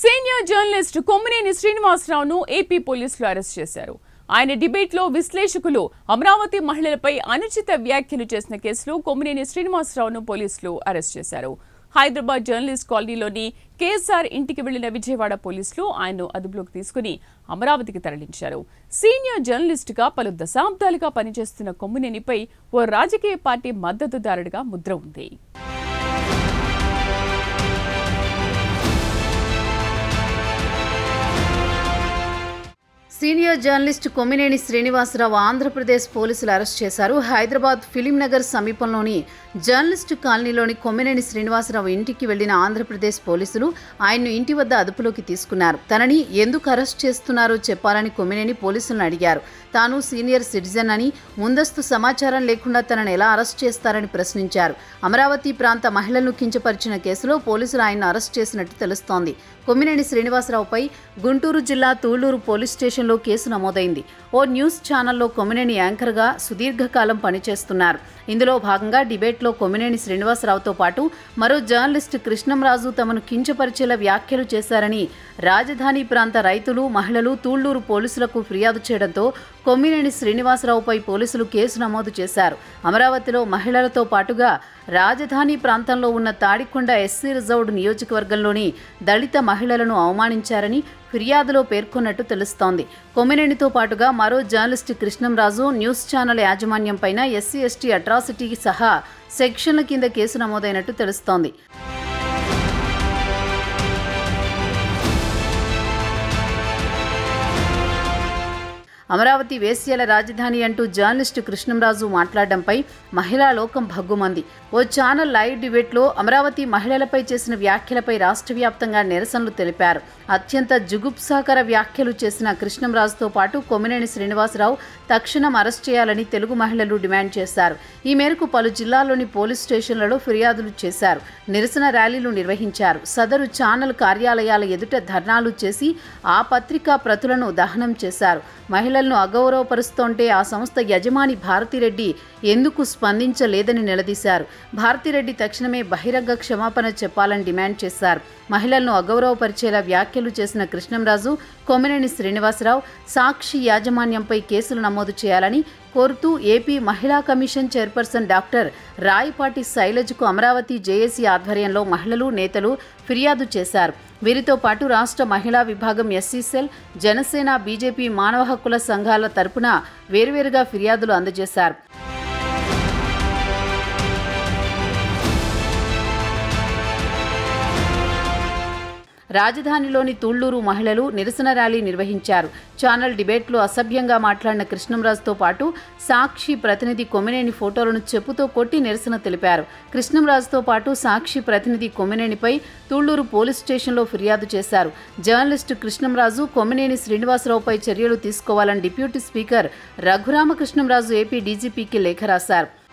Senior journalist Kommineni శ్రీనివాసరావును AP పోలీసులు arrest చేశారు. ఆయన డిబేట్లో విశ్లేషకులు అమరావతి మహిళలపై అనుచిత వ్యాఖ్యలు చేసిన కేసులో కొమ్మినేని శ్రీనివాసరావును పోలీసులు అరెస్ట్ చేశారు. హైదరాబాద్ జర్నలిస్ట్ కాలనీలోని కేఎస్ఆర్ ఇంటికి వెళ్లిన విజయవాడ పోలీసులు ఆయన్ను అదుపులోకి తీసుకుని అమరావతికి తరలించారు. సీనియర్ జర్నలిస్టుగా పలు దశాబ్దాలుగా పనిచేస్తున్న కొమ్మినేనిపై ఓ రాజకీయ పార్టీ మద్దతుదారుడిగా ముద్ర ఉంది. సీనియర్ జర్నలిస్ట్ కొమ్మినేని శ్రీనివాసరావు ఆంధ్రప్రదేశ్ పోలీసులు అరెస్ట్ చేశారు. హైదరాబాద్ ఫిలిం నగర్ సమీపంలోని జర్నలిస్టు కాలనీలోని కొమ్మినేని శ్రీనివాసరావు ఇంటికి వెళ్లిన ఆంధ్రప్రదేశ్ పోలీసులు ఆయన్ను ఇంటి వద్ద అదుపులోకి తీసుకున్నారు. తనని ఎందుకు అరెస్ట్ చేస్తున్నారో చెప్పాలని కొమ్మినేని పోలీసులను అడిగారు. తాను సీనియర్ సిటిజన్ అని, ముందస్తు సమాచారం లేకుండా తనను ఎలా అరెస్ట్ చేస్తారని ప్రశ్నించారు. అమరావతి ప్రాంత మహిళలను కించపరిచిన కేసులో పోలీసులు ఆయన్ను అరెస్ట్ చేసినట్టు తెలుస్తోంది. కొమ్మినేని శ్రీనివాసరావుపై గుంటూరు జిల్లా తూళ్లూరు పోలీస్ స్టేషన్లో కేసు నమోదైంది. ఓ న్యూస్ ఛానల్లో కొమ్మినేని యాంకర్గా సుదీర్ఘకాలం పనిచేస్తున్నారు. ఇందులో భాగంగా డిబేట్లో కొమ్మినేని శ్రీనివాసరావుతో పాటు మరో జర్నలిస్ట్ కృష్ణంరాజు తమను కించపరిచేలా వ్యాఖ్యలు చేశారని రాజధాని ప్రాంత రైతులు, మహిళలు తూళ్లూరు పోలీసులకు ఫిర్యాదు చేయడంతో కొమ్మినేని శ్రీనివాసరావుపై పోలీసులు కేసు నమోదు చేశారు. అమరావతిలో మహిళలతో పాటుగా రాజధాని ప్రాంతంలో ఉన్న తాడికొండ ఎస్సీ రిజర్వ్డ్ నియోజకవర్గంలోని దళిత మహిళలను అవమానించారని ఫిర్యాదులో పేర్కొన్నట్టు తెలుస్తోంది. కొమ్మినేనితో పాటుగా మరో జర్నలిస్ట్ కృష్ణంరాజు న్యూస్ ఛానల్ యాజమాన్యంపైన ఎస్సీ ఎస్టీ అట్రాసిటీ సహా సెక్షన్ల కింద కేసు నమోదైనట్టు తెలుస్తోంది. అమరావతి వేశ్యల రాజధాని అంటూ జర్నలిస్టు కృష్ణంరాజు మాట్లాడడంపై మహిళా లోకం భగ్గుమంది. ఓ ఛానల్ లైవ్ డిబేట్లో అమరావతి మహిళలపై చేసిన వ్యాఖ్యలపై రాష్ట్ర వ్యాప్తంగా నిరసనలు తెలిపారు. అత్యంత జుగుప్సాకర వ్యాఖ్యలు చేసిన కృష్ణంరాజుతో పాటు కొమ్మినేని శ్రీనివాసరావు తక్షణం అరెస్ట్ చేయాలని తెలుగు మహిళలు డిమాండ్ చేశారు. ఈ మేరకు పలు జిల్లాల్లోని పోలీస్ స్టేషన్లలో ఫిర్యాదులు చేశారు. నిరసన ర్యాలీలు నిర్వహించారు. సదరు ఛానల్ కార్యాలయాల ఎదుట ధర్నాలు చేసి ఆ పత్రికా ప్రతులను దహనం చేశారు. మహిళలను అగౌరవపరుస్తుంటే ఆ సంస్థ యజమాని భారతిరెడ్డి ఎందుకు స్పందించలేదని నిలదీశారు. భారతిరెడ్డి తక్షణమే బహిరంగ క్షమాపణ చెప్పాలని డిమాండ్ చేశారు. మహిళలను అగౌరవపరిచేలా వ్యాఖ్యలు చేసిన కృష్ణంరాజు, కొమ్మినేని శ్రీనివాసరావు సాక్షి యాజమాన్యంపై కేసులు నమోదు చేయాలని కోరుతూ ఏపీ మహిళా కమిషన్ చైర్పర్సన్ డాక్టర్ రాయపాటి శైలజకు అమరావతి జేఏసీ ఆధ్వర్యంలో మహిళలు, నేతలు ఫిర్యాదు చేశారు. వీరితో పాటు రాష్ట్ర మహిళా విభాగం ఎస్సీ సెల్, జనసేన, బీజేపీ మానవ హక్కుల సంఘాల తరపున వేర్వేరుగా ఫిర్యాదులు అందజేశారు. రాజధానిలోని తూళ్లూరు మహిళలు నిరసన ర్యాలీ నిర్వహించారు. ఛానల్ డిబేట్లో అసభ్యంగా మాట్లాడిన కృష్ణంరాజుతో పాటు సాక్షి ప్రతినిధి కొమ్మినేని ఫోటోలను చెప్పుతో కొట్టి నిరసన తెలిపారు. కృష్ణంరాజుతో పాటు సాక్షి ప్రతినిధి కొమ్మినేనిపై తూళ్లూరు పోలీస్ స్టేషన్లో ఫిర్యాదు చేశారు. జర్నలిస్టు కృష్ణంరాజు, కొమ్మినేని శ్రీనివాసరావుపై చర్యలు తీసుకోవాలని డిప్యూటీ స్పీకర్ రఘురామకృష్ణంరాజు ఏపీ డీజీపీకి లేఖ రాశారు.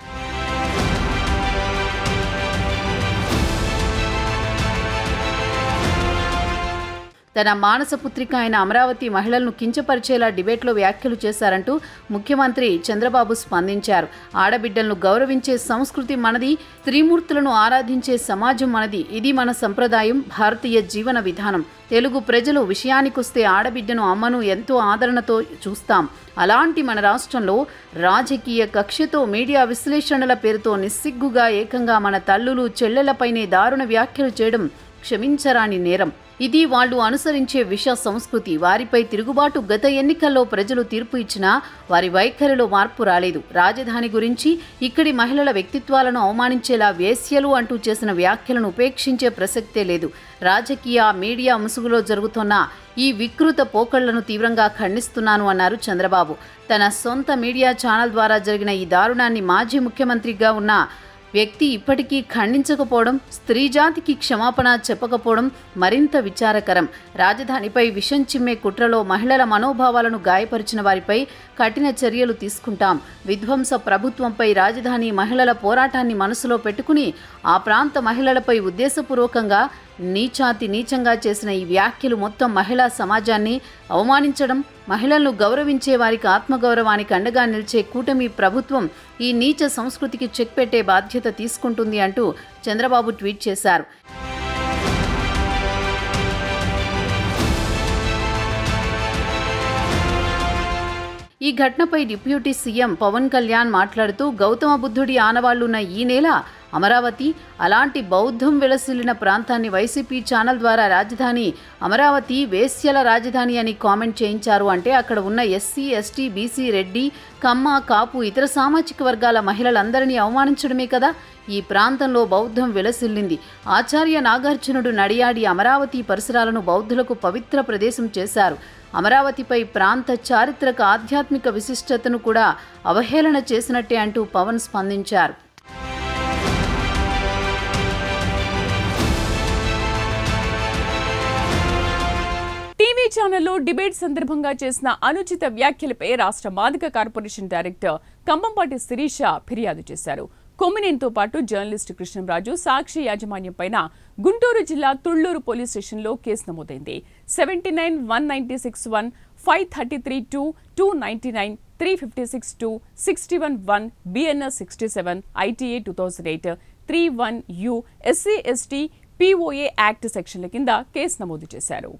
తన మానసపుత్రిక అయిన అమరావతి మహిళలను కించపరిచేలా డిబేట్లో వ్యాఖ్యలు చేశారంటూ ముఖ్యమంత్రి చంద్రబాబు స్పందించారు. ఆడబిడ్డలను గౌరవించే సంస్కృతి మనది, త్రిమూర్తులను ఆరాధించే సమాజం మనది. ఇది మన సంప్రదాయం, భారతీయ జీవన విధానం. తెలుగు ప్రజలు విషయానికొస్తే ఆడబిడ్డను, అమ్మను ఎంతో ఆదరణతో చూస్తాం. అలాంటి మన రాష్ట్రంలో రాజకీయ కక్షతో మీడియా విశ్లేషణల పేరుతో నిస్సిగ్గుగా ఏకంగా మన తల్లులు, చెల్లెలపైనే దారుణ వ్యాఖ్యలు చేయడం క్షమించరాని నేరం. ఇది వాళ్లు అనుసరించే విష సంస్కృతి. వారిపై తిరుగుబాటు గత ఎన్నికల్లో ప్రజలు తీర్పు ఇచ్చినా వారి వైఖరిలో మార్పు రాలేదు. రాజధాని గురించి, ఇక్కడి మహిళల వ్యక్తిత్వాలను అవమానించేలా వేశ్యలు అంటూ చేసిన వ్యాఖ్యలను ఉపేక్షించే ప్రసక్తే లేదు. రాజకీయ, మీడియా ముసుగులో జరుగుతున్న ఈ వికృత పోకళ్లను తీవ్రంగా ఖండిస్తున్నాను అన్నారు చంద్రబాబు. తన సొంత మీడియా ఛానల్ ద్వారా జరిగిన ఈ దారుణాన్ని మాజీ ముఖ్యమంత్రిగా ఉన్న వ్యక్తి ఇప్పటికీ ఖండించకపోవడం, స్త్రీ జాతికి క్షమాపణ చెప్పకపోవడం మరింత విచారకరం. రాజధానిపై విషం చిమ్మే కుట్రలో మహిళల మనోభావాలను గాయపరిచిన వారిపై కఠిన చర్యలు తీసుకుంటాం. విధ్వంస ప్రభుత్వంపై రాజధాని మహిళల పోరాటాన్ని మనసులో పెట్టుకుని ఆ ప్రాంత మహిళలపై ఉద్దేశపూర్వకంగా నీచాతి నీచంగా చేసిన ఈ వ్యాఖ్యలు మొత్తం మహిళా సమాజాన్ని అవమానించడం, మహిళలను గౌరవించే వారికి ఆత్మగౌరవానికి అండగా నిలిచే కూటమి ప్రభుత్వం ఈ నీచ సంస్కృతికి చెక్ పెట్టే బాధ్యత తీసుకుంటుంది అంటూ చంద్రబాబు ట్వీట్ చేశారు. ఈ ఘటనపై డిప్యూటీ సీఎం పవన్ కళ్యాణ్ మాట్లాడుతూ గౌతమ బుద్ధుడి ఆనవాళ్లున్న ఈ నేల అమరావతి, అలాంటి బౌద్ధం వెలసిల్లిన ప్రాంతాన్ని వైసీపీ ఛానల్ ద్వారా రాజధాని అమరావతి వేశ్యల రాజధాని అని కామెంట్ చేయించారు. అంటే అక్కడ ఉన్న ఎస్సీ, ఎస్టీ, బీసీ, రెడ్డి, కమ్మ, కాపు, ఇతర సామాజిక వర్గాల మహిళలందరినీ అవమానించడమే కదా. ఈ ప్రాంతంలో బౌద్ధం వెలసిల్లింది. ఆచార్య నాగార్జునుడు నడియాడి అమరావతి పరిసరాలను బౌద్ధులకు పవిత్ర ప్రదేశం చేశారు. అమరావతిపై ప్రాంత చారిత్రక ఆధ్యాత్మిక విశిష్టతను కూడా అవహేళన చేసినట్టే అంటూ పవన్ స్పందించారు. టీవీ ఛానల్లో డిబేట్ సందర్భంగా చేసిన అనుచిత వ్యాఖ్యలపై రాష్ట్ర మాదిక కార్పొరేషన్ డైరెక్టర్ కంబంపాటి శిరీష ఫిర్యాదు చేశారు. కొమ్మినేనితో పాటు జర్నలిస్ట్ కృష్ణంరాజు, సాక్షి యాజమాన్యంపైన గుంటూరు జిల్లా తుళ్లూరు పోలీస్ స్టేషన్లో కేసు నమోదైంది. 79-196-1, 533-2, 299, 356-2, 61-1, BNS 67, ITA 2008, 31U, SC/ST, POA act సెక్షన్ల కింద కేసు నమోదు చేశారు.